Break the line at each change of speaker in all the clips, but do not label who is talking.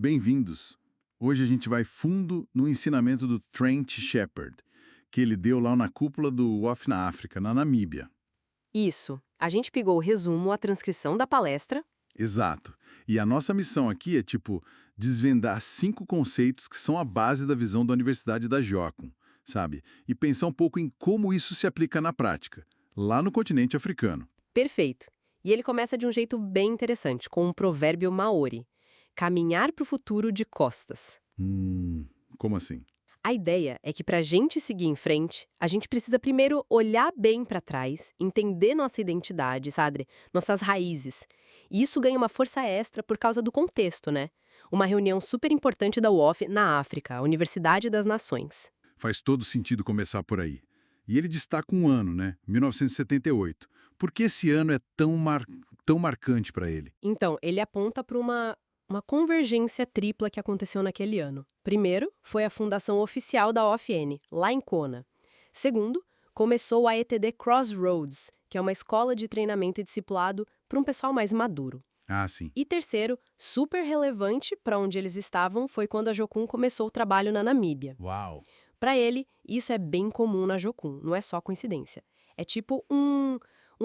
Bem-vindos! Hoje a gente vai fundo no ensinamento do Trent Shepard, que ele deu lá na cúpula do WOF na África, na Namíbia.
Isso. A gente pegou o resumo, a transcrição da palestra.
Exato. E a nossa missão aqui é, desvendar 5 conceitos que são a base da visão da Universidade da Jocum, sabe? E pensar um pouco em como isso se aplica na prática, lá no continente africano.
Perfeito. E ele começa de um jeito bem interessante, com um provérbio maori: caminhar para o futuro de costas.
Como assim?
A ideia é que para a gente seguir em frente, a gente precisa primeiro olhar bem para trás, entender nossa identidade, sabe? Nossas raízes. E isso ganha uma força extra por causa do contexto, né? Uma reunião super importante da UOF na África, a Universidade das Nações.
Faz todo sentido começar por aí. E ele destaca um ano, né? 1978. Por que esse ano é tão marcante para ele?
Então, ele aponta para uma convergência tripla que aconteceu naquele ano. Primeiro, foi a fundação oficial da OFN, lá em Kona. Segundo, começou a ETD Crossroads, que é uma escola de treinamento e discipulado para um pessoal mais maduro.
Ah, sim.
E terceiro, super relevante para onde eles estavam, foi quando a Jocum começou o trabalho na Namíbia.
Uau!
Para ele, isso é bem comum na Jocum, não é só coincidência. É tipo um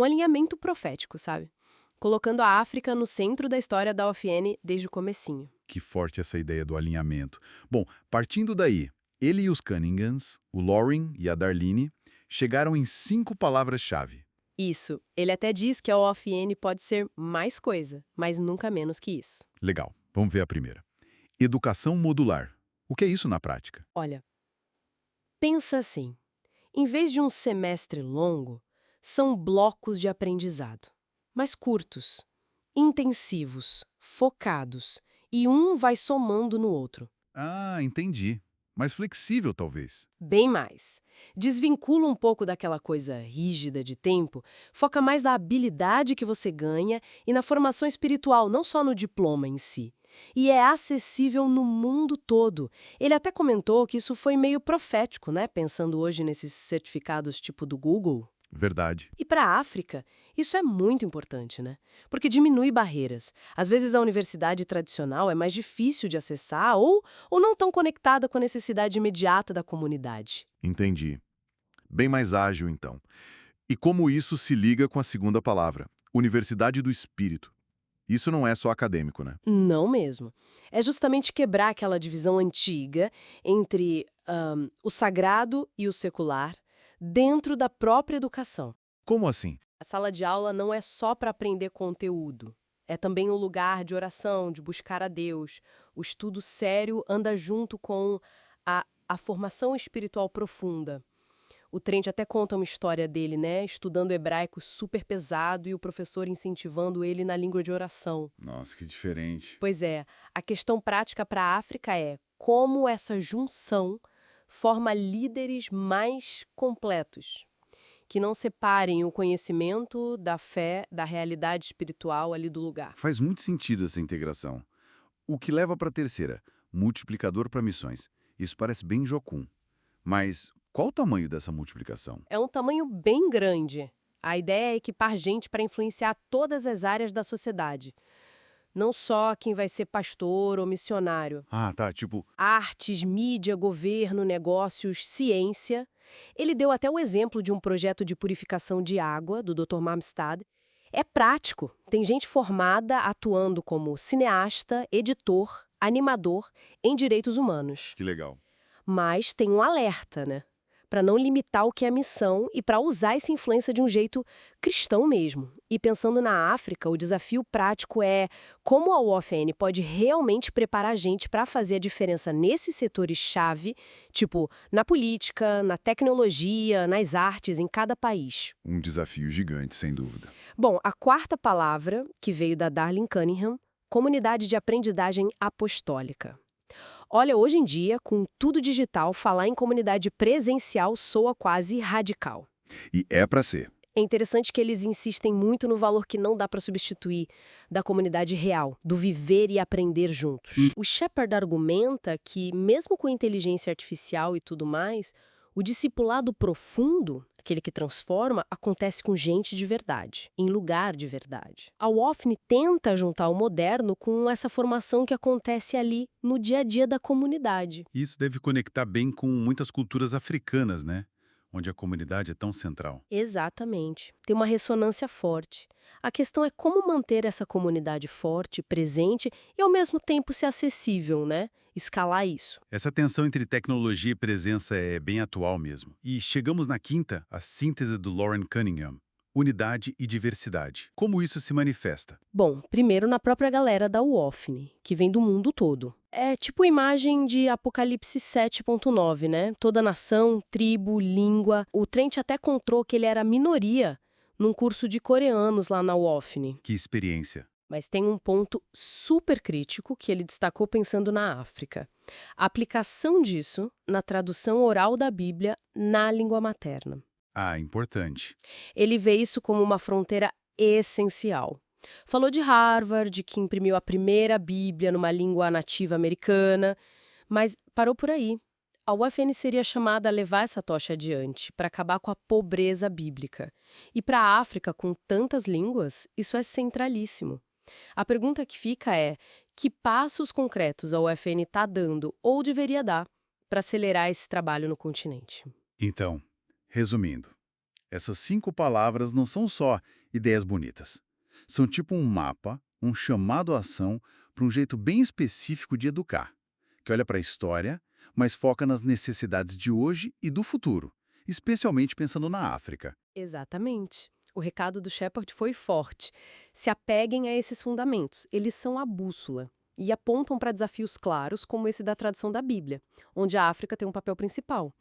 alinhamento profético, sabe? Colocando a África no centro da história da OFN desde o comecinho.
Que forte essa ideia do alinhamento. Bom, partindo daí, ele e os Cunninghams, o Loring e a Darlene, chegaram em 5 palavras-chave.
Isso, ele até diz que a OFN pode ser mais coisa, mas nunca menos que isso.
Legal, vamos ver a primeira. Educação modular. O que é isso na prática?
Olha, pensa assim, em vez de um semestre longo, são blocos de aprendizado, mais curtos, intensivos, focados, e um vai somando no outro.
Ah, entendi. Mais flexível, talvez.
Bem mais. Desvincula um pouco daquela coisa rígida de tempo, foca mais na habilidade que você ganha e na formação espiritual, não só no diploma em si. E é acessível no mundo todo. Ele até comentou que isso foi meio profético, né? Pensando hoje nesses certificados tipo do Google.
Verdade.
E para a África, isso é muito importante, né? Porque diminui barreiras. Às vezes a universidade tradicional é mais difícil de acessar ou não tão conectada com a necessidade imediata da comunidade.
Entendi. Bem mais ágil, então. E como isso se liga com a segunda palavra, Universidade do Espírito. Isso não é só acadêmico, né?
Não mesmo. É justamente quebrar aquela divisão antiga entre o sagrado e o secular dentro da própria educação.
Como assim?
A sala de aula não é só para aprender conteúdo. É também um lugar de oração, de buscar a Deus. O estudo sério anda junto com a formação espiritual profunda. O Trent até conta uma história dele, né? Estudando hebraico super pesado e o professor incentivando ele na língua de oração.
Nossa, que diferente.
Pois é, a questão prática para a África é como essa junção forma líderes mais completos, que não separem o conhecimento da fé da realidade espiritual ali do lugar.
Faz muito sentido essa integração. O que leva para a terceira, multiplicador para missões. Isso parece bem Jocum. Mas qual o tamanho dessa multiplicação?
É um tamanho bem grande. A ideia é equipar gente para influenciar todas as áreas da sociedade. Não só quem vai ser pastor ou missionário.
Ah, tá, tipo,
Artes, mídia, governo, negócios, ciência. Ele deu até o exemplo de um projeto de purificação de água, do Dr. Marmstad. É prático. Tem gente formada atuando como cineasta, editor, animador em direitos humanos.
que legal.
Mas tem um alerta, né? Para não limitar o que é missão e para usar essa influência de um jeito cristão mesmo. E pensando na África, o desafio prático é como a UOFN pode realmente preparar a gente para fazer a diferença nesses setores-chave, tipo na política, na tecnologia, nas artes, em cada país.
Um desafio gigante, sem dúvida.
Bom, a quarta palavra, que veio da Darlene Cunningham, comunidade de aprendizagem apostólica. Olha, hoje em dia, com tudo digital, falar em comunidade presencial soa quase radical.
E é para ser.
É interessante que eles insistem muito no valor que não dá para substituir da comunidade real, do viver e aprender juntos. O Shepard argumenta que, mesmo com inteligência artificial e tudo mais, O discipulado profundo, aquele que transforma, acontece com gente de verdade, em lugar de verdade. A WOFN tenta juntar o moderno com essa formação que acontece ali no dia a dia da comunidade.
Isso deve conectar bem com muitas culturas africanas, né? Onde a comunidade é tão central.
Exatamente. Tem uma ressonância forte. A questão é como manter essa comunidade forte, presente e ao mesmo tempo ser acessível, né? Escalar isso.
Essa tensão entre tecnologia e presença é bem atual mesmo. E chegamos na quinta, a síntese do Lauren Cunningham. Unidade e diversidade. Como isso se manifesta?
Bom, primeiro na própria galera da UOFN, que vem do mundo todo. É tipo imagem de Apocalipse 7.9, né? Toda nação, tribo, língua. O Trent até contou que ele era minoria num curso de coreanos lá na UOFN.
Que experiência.
Mas tem um ponto super crítico que ele destacou pensando na África. A aplicação disso na tradução oral da Bíblia na língua materna.
Ah, importante.
Ele vê isso como uma fronteira essencial. Falou de Harvard, que imprimiu a primeira Bíblia numa língua nativa americana, mas parou por aí. A UFN seria chamada a levar essa tocha adiante, para acabar com a pobreza bíblica. E para a África, com tantas línguas, isso é centralíssimo. A pergunta que fica é: que passos concretos a UFN está dando ou deveria dar para acelerar esse trabalho no continente?
Então, resumindo, essas 5 palavras não são só ideias bonitas. São tipo um mapa, um chamado à ação para um jeito bem específico de educar, que olha para a história, mas foca nas necessidades de hoje e do futuro, especialmente pensando na África.
Exatamente. O recado do Shepard foi forte. Se apeguem a esses fundamentos, eles são a bússola. E apontam para desafios claros, como esse da tradução da Bíblia, onde a África tem um papel principal.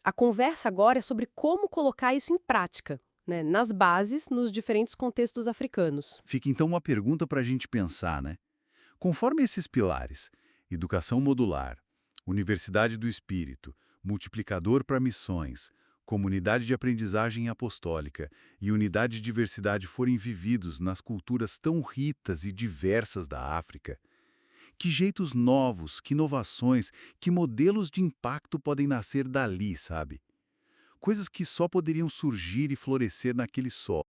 A conversa agora é sobre como colocar isso em prática, né, nas bases, nos diferentes contextos africanos.
Fica então uma pergunta para a gente pensar, né? Conforme esses pilares, educação modular, universidade do espírito, multiplicador para missões, comunidade de aprendizagem apostólica e unidade e diversidade forem vividos nas culturas tão ricas e diversas da África, que jeitos novos, que inovações, que modelos de impacto podem nascer dali, sabe? Coisas que só poderiam surgir e florescer naquele solo.